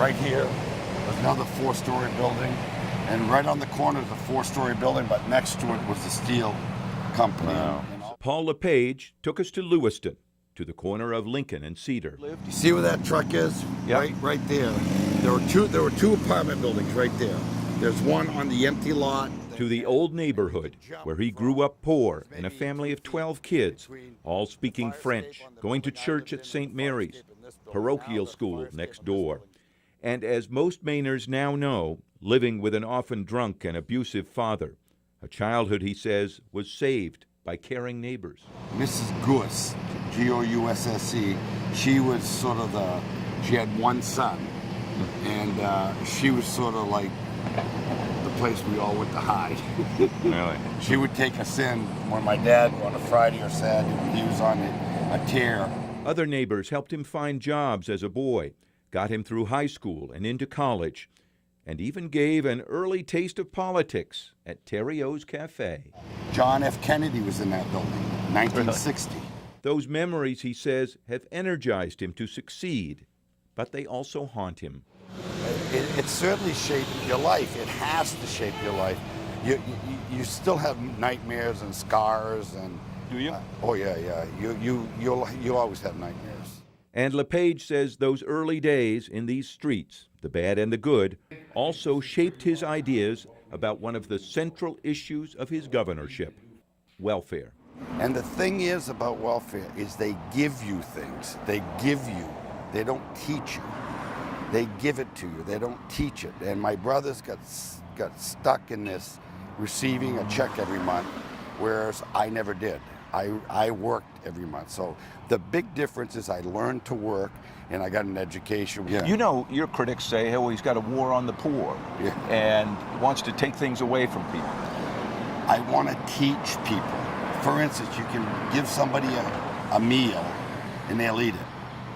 right here, there's another 4-story building. And right on the corner is a 4-story building, but next to it was the steel company. Wow. Paul Lepage took us to Lewiston, to the corner of Lincoln and Cedar. You see where that truck is? Yep. Right there. There were two apartment buildings right there. There's one on the empty lot. To the old neighborhood where he grew up poor in a family of 12 kids, all speaking French, going to church at St. Mary's, parochial school next door. And as most Mainers now know, living with an often drunk and abusive father. A childhood, he says, was saved by caring neighbors. Mrs. Gousse, Gousse, she was sort of she had one son, and she was sort of like the place we all went to hide. Really? She would take us in when my dad, on a Friday or Saturday, he was on a tear. Other neighbors helped him find jobs as a boy, got him through high school and into college, and even gave an early taste of politics at Terry O's Cafe. John F. Kennedy was in that building, 1960. Those memories, he says, have energized him to succeed, but they also haunt him. It certainly shaped your life. It has to shape your life. You still have nightmares and scars and. Do you? Oh yeah. You always have nightmares. And Lepage says those early days in these streets, the bad and the good, also shaped his ideas about one of the central issues of his governorship, welfare. And the thing is about welfare is they give you things. They give you. They don't teach you. They give it to you. They don't teach it. And my brothers got stuck in this receiving a check every month, whereas I never did. I worked every month. So the big difference is I learned to work and I got an education. Yeah. You know, your critics say, oh, he's got a war on the poor and wants to take things away from people. I want to teach people. For instance, you can give somebody a meal and they'll eat it.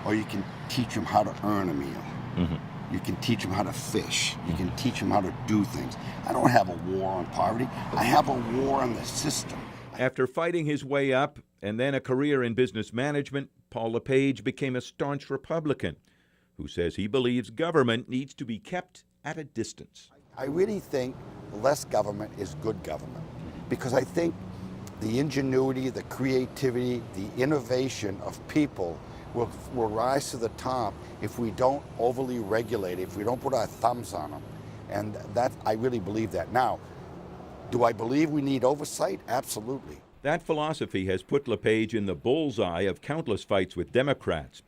Or you can teach them how to earn a meal. Mm-hmm. You can teach them how to fish. You can teach them how to do things. I don't have a war on poverty. I have a war on the system. After fighting his way up and then a career in business management, Paul Lepage became a staunch Republican who says he believes government needs to be kept at a distance. I really think less government is good government because I think the ingenuity, the creativity, the innovation of people will rise to the top if we don't overly regulate it, if we don't put our thumbs on them. And I really believe that. Now, do I believe we need oversight? Absolutely. That philosophy has put Lepage in the bullseye of countless fights with Democrats.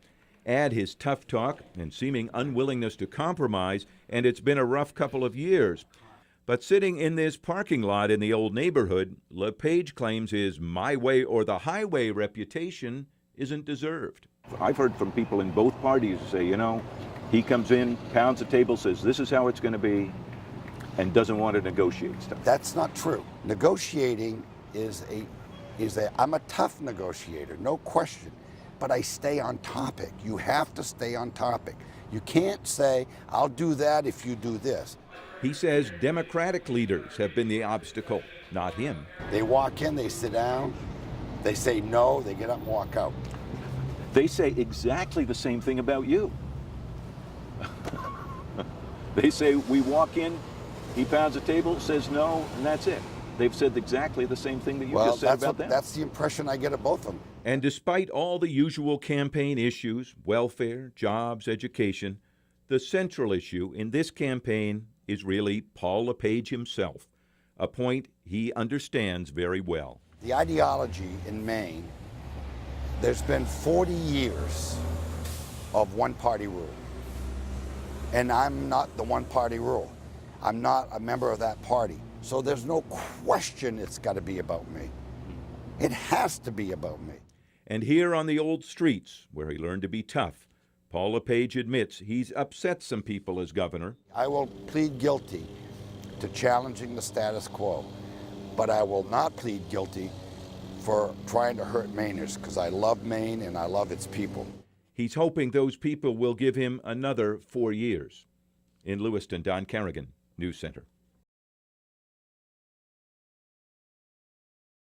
Add his tough talk and seeming unwillingness to compromise, and it's been a rough couple of years. But sitting in this parking lot in the old neighborhood, Lepage claims his my way or the highway reputation isn't deserved. I've heard from people in both parties say, you know, he comes in, pounds the table, says this is how it's going to be, and doesn't want to negotiate stuff. That's not true. Negotiating I'm a tough negotiator, no question, but I stay on topic. You have to stay on topic. You can't say, I'll do that if you do this. He says Democratic leaders have been the obstacle, not him. They walk in, they sit down, they say no, they get up and walk out. They say exactly the same thing about you. They say we walk in, he pounds the table, says no, and that's it. They've said exactly the same thing that you just said about them. That's the impression I get of both of them. And despite all the usual campaign issues, welfare, jobs, education, the central issue in this campaign is really Paul Lepage himself, a point he understands very well. The ideology in Maine, there's been 40 years of one-party rule. And I'm not the one-party rule. I'm not a member of that party. So there's no question it's got to be about me. It has to be about me. And here on the old streets, where he learned to be tough, Paul Lepage admits he's upset some people as governor. I will plead guilty to challenging the status quo, but I will not plead guilty for trying to hurt Mainers, because I love Maine and I love its people. He's hoping those people will give him another 4 years. In Lewiston, Don Carrigan, News Center.